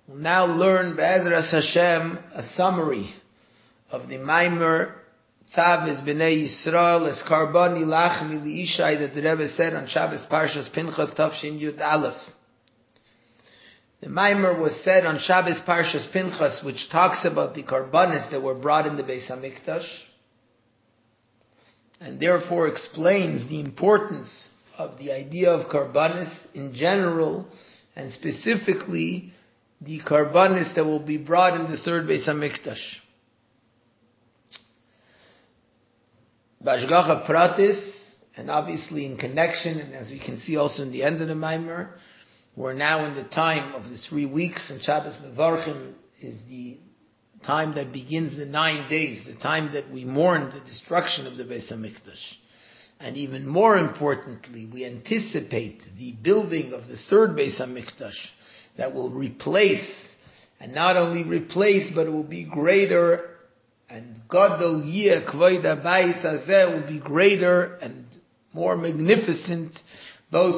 We'll now learn Be'ezras Hashem a summary of the Maimer Tzav es Bnei Yisrael es Karbani Lachmi Liishai that the Rebbe said on Shabbos Parshas Pinchas Tafshin Yud Aleph. The Maimer was said on Shabbos Parshas Pinchas, which talks about the Karbanis that were brought in the Beis HaMikdash, and therefore explains the importance of the idea of Karbanis in general, and specifically the Karbanis that will be brought in the third Beis HaMikdash. Bashgacha Pratis, and obviously in connection, and as we can see also in the end of the Maimer, we're now in the time of the 3 weeks, and Shabbos Mevarchim is the time that begins the 9 days, the time that we mourn the destruction of the Beis HaMikdash. And even more importantly, we anticipate the building of the third Beis HaMikdash that will replace, and not only replace, but it will be greater, and Gadol Yeh Kvoid HaBayis Hazeh will be greater and more magnificent, both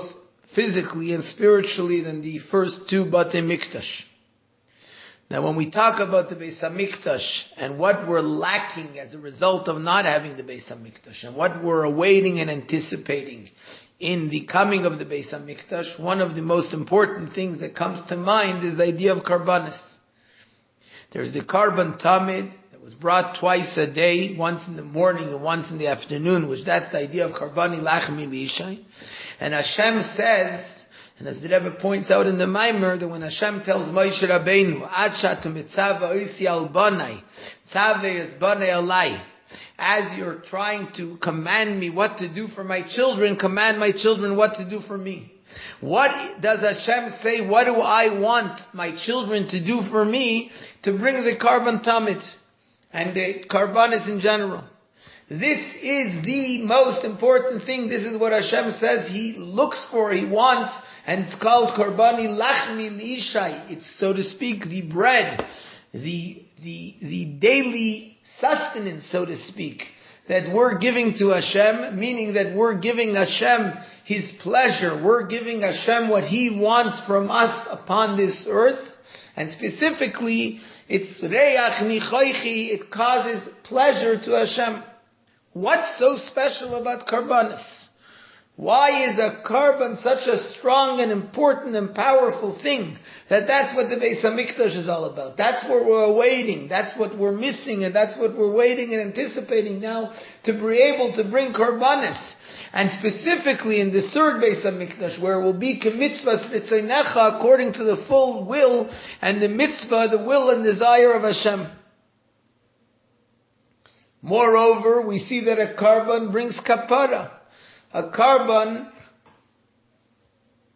physically and spiritually, than the first two Batei Mikdash. Now when we talk about the Beis HaMikdash and what we're lacking as a result of not having the Beis HaMikdash, and what we're awaiting and anticipating in the coming of the Beis HaMikdash, one of the most important things that comes to mind is the idea of Karbanis. There's the Karban Tamid that was brought twice a day, once in the morning and once in the afternoon, which that's the idea of Karbani Lachmi Liishai. And Hashem says, and as the Rebbe points out in the Maimer, that when Hashem tells Moshe Rabbeinu, Ad shatu mitzava oisi al banai, tzave es banai alai, as you're trying to command me what to do for my children, command my children what to do for me. What does Hashem say? What do I want my children to do for me to bring the Karban Tamid and the Karbanis in general? This is the most important thing. This is what Hashem says He looks for, He wants, and it's called Karbani Lachmi Liishai. It's, so to speak, the bread, the daily sustenance, so to speak, that we're giving to Hashem, meaning that we're giving Hashem His pleasure. We're giving Hashem what He wants from us upon this earth, and specifically, it's Reach Nichoichi, it causes pleasure to Hashem. What's so special about Karbanis? Why is a Karban such a strong and important and powerful thing? That's what the Beis HaMikdash is all about. That's what we're awaiting. That's what we're missing, and that's what we're waiting and anticipating now to be able to bring Karbanis. And specifically in the third Beis HaMikdash, where it will be K'mitzvahs V'tzeinecha, according to the full will and the mitzvah, the will and desire of Hashem. Moreover, we see that a Karban brings kapara. A Karban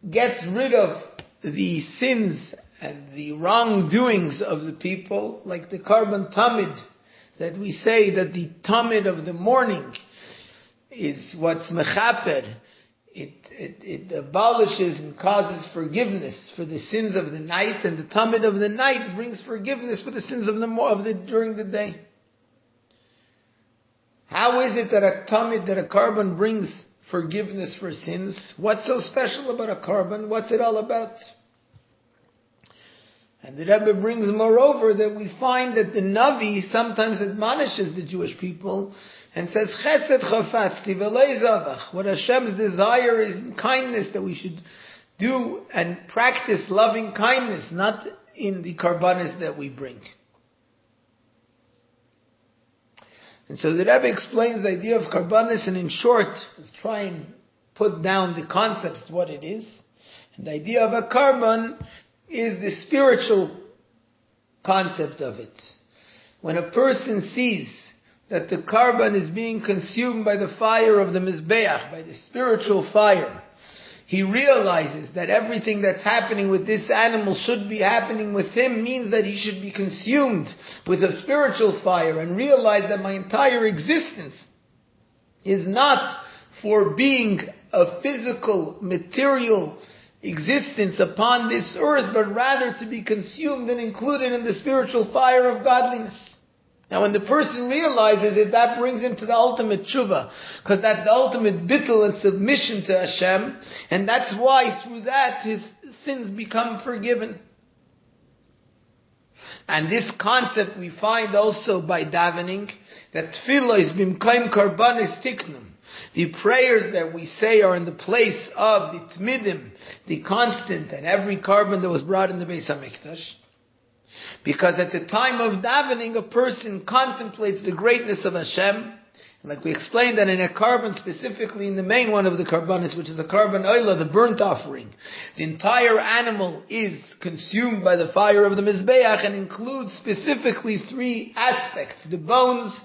gets rid of the sins and the wrongdoings of the people, like the Karban Tamid, that we say that the Tamid of the morning is what's mechaper. It abolishes and causes forgiveness for the sins of the night, and the Tamid of the night brings forgiveness for the sins of during the day. How is it that a Tamid, that a Karban brings forgiveness for sins? What's so special about a Karban? What's it all about? And the Rebbe brings moreover that we find that the Navi sometimes admonishes the Jewish people and says, Chesed chafatzti v'lei zavach. What Hashem's desire is in kindness, that we should do and practice loving kindness, not in the Karbanis that we bring. And so the Rebbe explains the idea of Karbanis, and in short, let's try and put down the concepts, what it is. And the idea of a Karban is the spiritual concept of it. When a person sees that the Karban is being consumed by the fire of the Mizbeach, by the spiritual fire, he realizes that everything that's happening with this animal should be happening with him, means that he should be consumed with a spiritual fire, and realize that my entire existence is not for being a physical, material existence upon this earth, but rather to be consumed and included in the spiritual fire of godliness. Now when the person realizes it, that brings him to the ultimate tshuva, because that's the ultimate bittul and submission to Hashem, and that's why through that his sins become forgiven. And this concept we find also by davening, that tefillah is bimkaim karbanis tiknum. The prayers that we say are in the place of the tmidim, the constant, and every carbon that was brought in the Beis HaMikdash. Because at the time of davening, a person contemplates the greatness of Hashem. Like we explained that in a carbon, specifically in the main one of the carbonis, which is the carbon oila, the burnt offering, the entire animal is consumed by the fire of the Mizbeach and includes specifically three aspects: the bones,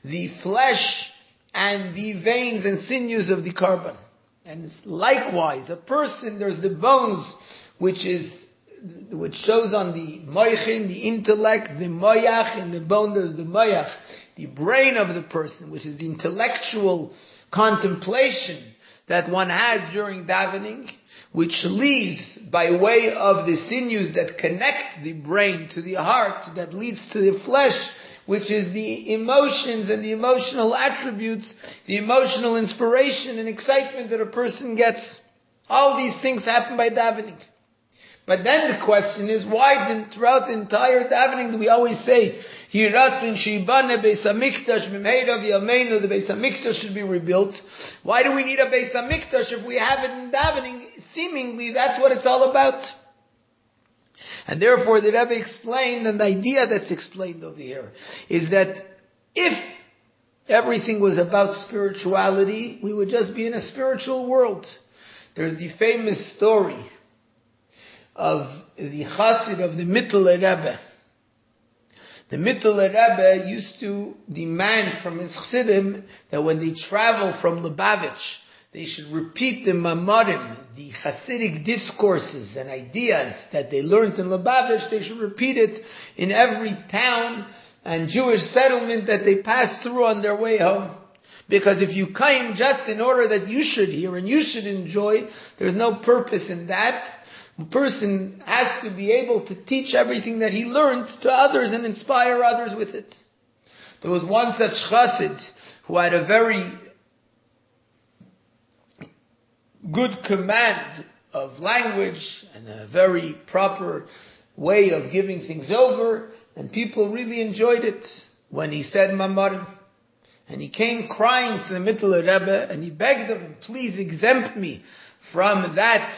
the flesh, and the veins and sinews of the carbon. And likewise, a person, there's the bones, which shows on the moichin, the intellect, the moyach, and the bone there's the moyach, the brain of the person, which is the intellectual contemplation that one has during davening, which leads by way of the sinews that connect the brain to the heart, that leads to the flesh, which is the emotions and the emotional attributes, the emotional inspiration and excitement that a person gets. All these things happen by davening. But then the question is, why throughout the entire davening do we always say, Hiratzin Shibane Beis HaMikdash Mimheirav Yameinu, the Beis HaMikdash should be rebuilt? Why do we need a Beis HaMikdash if we have it in davening? Seemingly, that's what it's all about. And therefore, the Rebbe explained, and the idea that's explained over here, is that if everything was about spirituality, we would just be in a spiritual world. There's the famous story of the Chassid of the Mittler Rebbe. The Mittler Rebbe used to demand from his Chassidim that when they travel from Lubavitch, they should repeat the Mamarim, the Hasidic discourses and ideas that they learned in Lubavitch. They should repeat it in every town and Jewish settlement that they passed through on their way home. Because if you came just in order that you should hear and you should enjoy, there's no purpose in that. A person has to be able to teach everything that he learned to others and inspire others with it. There was one such chassid who had a very good command of language and a very proper way of giving things over, and people really enjoyed it when he said Mamarim. And he came crying to the Mittler Rebbe and he begged of him, please exempt me from that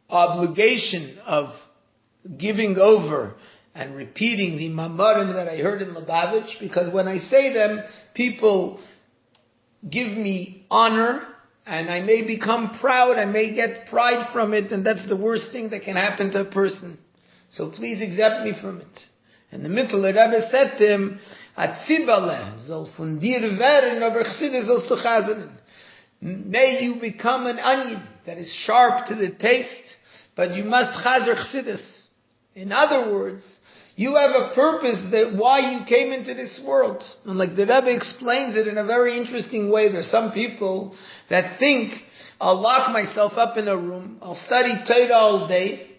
obligation of giving over and repeating the Mamarim that I heard in Lubavitch, because when I say them, people give me honor and I may become proud, I may get pride from it, and that's the worst thing that can happen to a person. So please exempt me from it. And the Mittler Rebbe said to him, Atzibale soll von dir werden, aber Chassidus sollst du chazanen. May you become an onion that is sharp to the taste, but you must chazer Chassidus. In other words, you have a purpose that why you came into this world. And like the Rebbe explains it in a very interesting way, there's some people that think, I'll lock myself up in a room, I'll study Torah all day,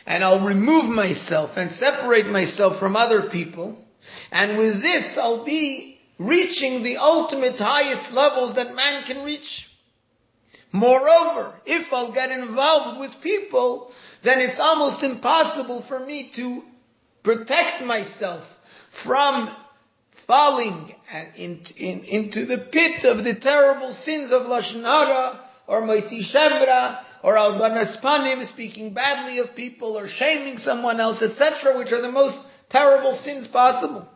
and I'll remove myself and separate myself from other people, and with this I'll be reaching the ultimate highest levels that man can reach. Moreover, if I'll get involved with people, then it's almost impossible for me to protect myself from falling into the pit of the terrible sins of Lashon Hara, or Moitzi Shevra, or Albanas Panim, speaking badly of people, or shaming someone else, etc., which are the most terrible sins possible.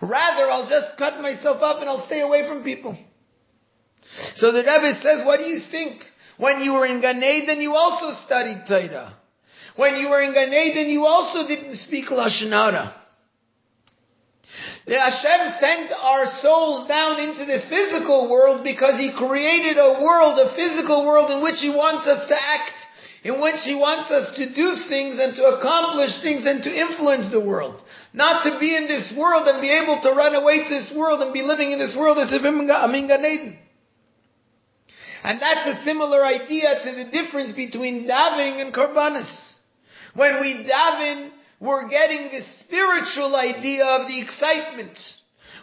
Rather, I'll just cut myself up and I'll stay away from people. So the Rebbe says, what do you think? When you were in Gan Eden, you also studied Torah. When you were in Gan Eden, you also didn't speak Lashon Hara. The Hashem sent our souls down into the physical world because He created a world, a physical world in which He wants us to act, in which He wants us to do things and to accomplish things and to influence the world. Not to be in this world and be able to run away to this world and be living in this world as if I'm in Gan Eden. And that's a similar idea to the difference between davening and karbanis. When we daven, we're getting the spiritual idea of the excitement.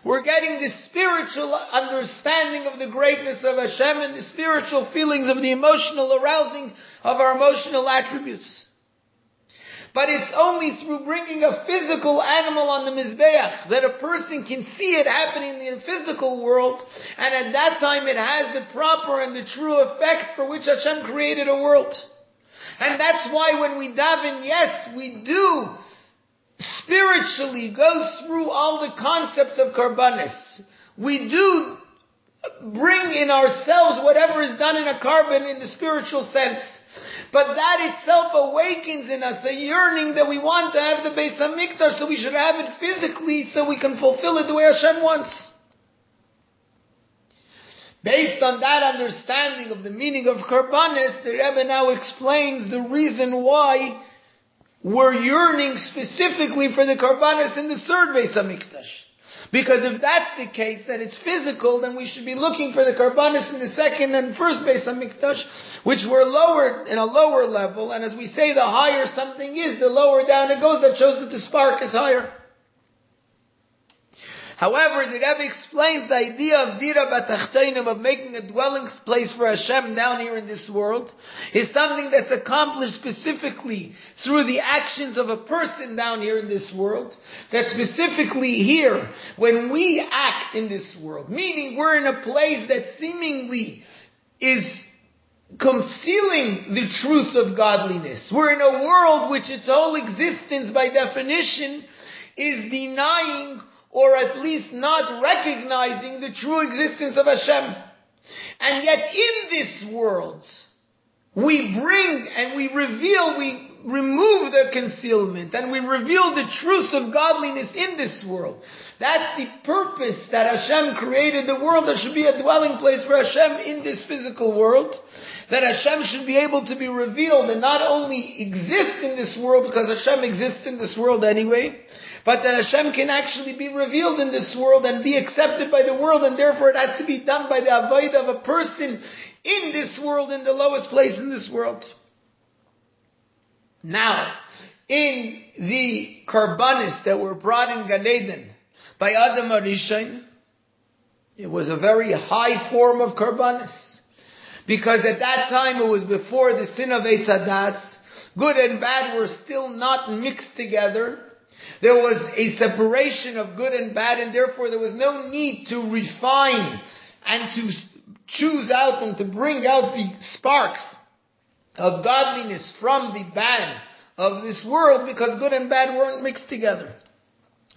We're getting the spiritual understanding of the greatness of Hashem and the spiritual feelings of the emotional arousing of our emotional attributes. But it's only through bringing a physical animal on the Mizbeach that a person can see it happening in the physical world, and at that time it has the proper and the true effect for which Hashem created a world. And that's why when we daven, yes, we do spiritually go through all the concepts of Karbanis. We do bring in ourselves whatever is done in a carbon in the spiritual sense. But that itself awakens in us a yearning that we want to have the Beis HaMikdash, so we should have it physically so we can fulfill it the way Hashem wants. Based on that understanding of the meaning of Karbanis, the Rebbe now explains the reason why we're yearning specifically for the Karbanis in the third Beis HaMikdash. Because if that's the case, that it's physical, then we should be looking for the Karbanis in the second and first Beis HaMikdash, which were lowered in a lower level. And as we say, the higher something is, the lower down it goes. That shows that the spark is higher. However, the Rebbe explains the idea of Dira B'Tachteinim, of making a dwelling place for Hashem down here in this world, is something that's accomplished specifically through the actions of a person down here in this world. That specifically here, when we act in this world, meaning we're in a place that seemingly is concealing the truth of godliness. We're in a world which its whole existence by definition is denying or at least not recognizing the true existence of Hashem. And yet in this world, we bring and we reveal, we remove the concealment and we reveal the truth of godliness in this world. That's the purpose that Hashem created the world. There should be a dwelling place for Hashem in this physical world. That Hashem should be able to be revealed and not only exist in this world because Hashem exists in this world anyway, but that Hashem can actually be revealed in this world and be accepted by the world, and therefore it has to be done by the avodah of a person in this world, in the lowest place in this world. Now, in the Karbanis that were brought in Gan Eden by Adam HaRishon, it was a very high form of Karbanis. Because at that time it was before the sin of Eitz Hadas. Good and bad were still not mixed together. There was a separation of good and bad, and therefore there was no need to refine and to choose out and to bring out the sparks of godliness from the bad of this world, because good and bad weren't mixed together.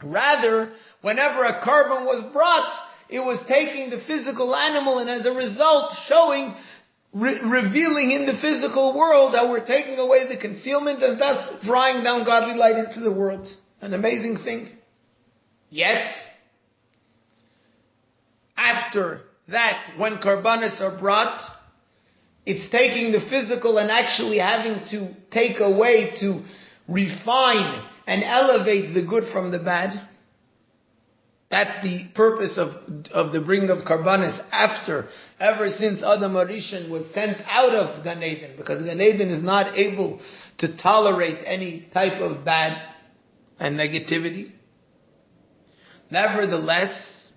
Rather, whenever a carbon was brought, it was taking the physical animal and as a result showing, revealing in the physical world how we're taking away the concealment and thus drawing down godly light into the world. An amazing thing. Yet, after that, when Karbanis are brought, it's taking the physical and actually having to take away, to refine and elevate the good from the bad. That's the purpose of the bringing of Karbanis ever since Adam HaRishon was sent out of Gan Eden, because Gan Eden is not able to tolerate any type of bad and negativity. Nevertheless,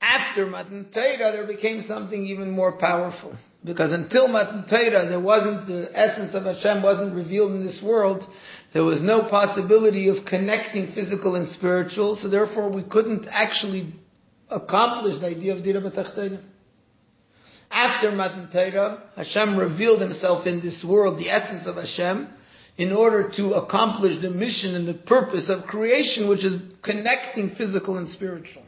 after Matan Torah, there became something even more powerful. Because until Matan Torah, the essence of Hashem wasn't revealed in this world. There was no possibility of connecting physical and spiritual, so therefore we couldn't actually accomplish the idea of Dira B'Tachteinim. After Matan Torah, Hashem revealed Himself in this world, the essence of Hashem, in order to accomplish the mission and the purpose of creation, which is connecting physical and spiritual.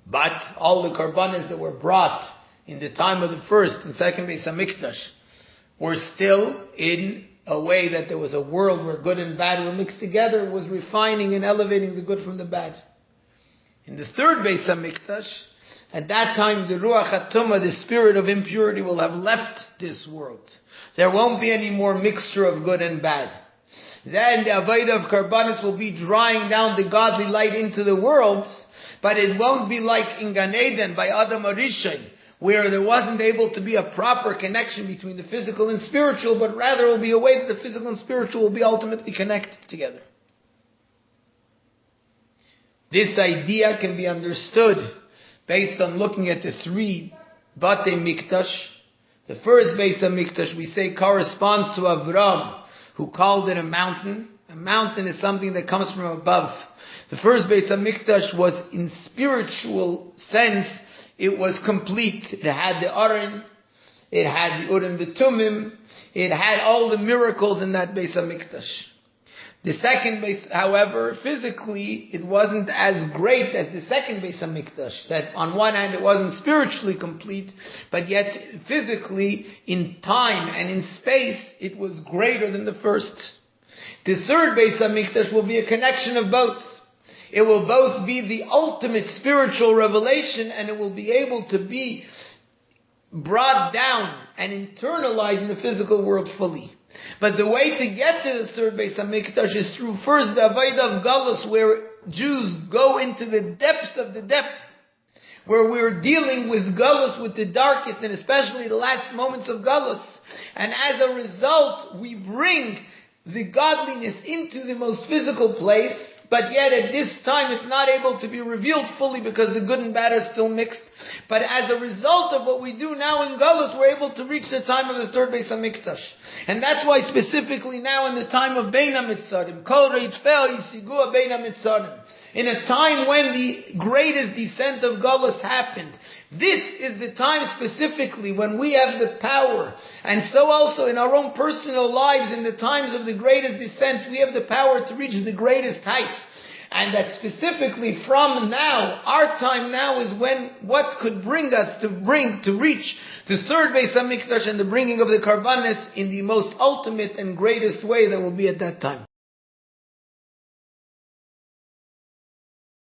But all the Karbanis that were brought in the time of the first and second Beis HaMikdash were still in a way that there was a world where good and bad were mixed together, was refining and elevating the good from the bad. In the third Beis HaMikdash, at that time the Ruach HaTumah, the spirit of impurity, will have left this world. There won't be any more mixture of good and bad. Then the avodah of Karbanis will be drawing down the godly light into the world, but it won't be like in Gan Eden by Adam HaRishon, where there wasn't able to be a proper connection between the physical and spiritual, but rather it will be a way that the physical and spiritual will be ultimately connected together. This idea can be understood based on looking at the three Batei Mikdash, The first Beis HaMikdash, we say, corresponds to Avram, who called it a mountain. A mountain is something that comes from above. The first Beis HaMikdash was, in spiritual sense, it was complete. It had the Aron, it had the Urim V'Tumim, it had all the miracles in that Beis HaMikdash. The second Beis, however, physically, it wasn't as great as the second Beis HaMikdash. That on one hand it wasn't spiritually complete, but yet physically, in time and in space, it was greater than the first. The third Beis HaMikdash will be a connection of both. It will both be the ultimate spiritual revelation, and it will be able to be brought down and internalized in the physical world fully. But the way to get to the third Beis HaMikdash is through first the Avodah of Galus, where Jews go into the depths of the depths, where we're dealing with Galus, with the darkest and especially the last moments of Galus. And as a result, we bring the godliness into the most physical place, but yet at this time it's not able to be revealed fully because the good and bad are still mixed. But as a result of what we do now in Galus, we're able to reach the time of the third Beis HaMikdash. And that's why specifically now in the time of Bein HaMitzarim, Kol Reitz Fel Yisigua Bein HaMitzarim, in a time when the greatest descent of Galus happened, this is the time specifically when we have the power, and so also in our own personal lives, in the times of the greatest descent, we have the power to reach the greatest heights. And that specifically from now, our time now is when, what could bring us to reach the third Beis HaMikdash and the bringing of the Karbanis in the most ultimate and greatest way that will be at that time.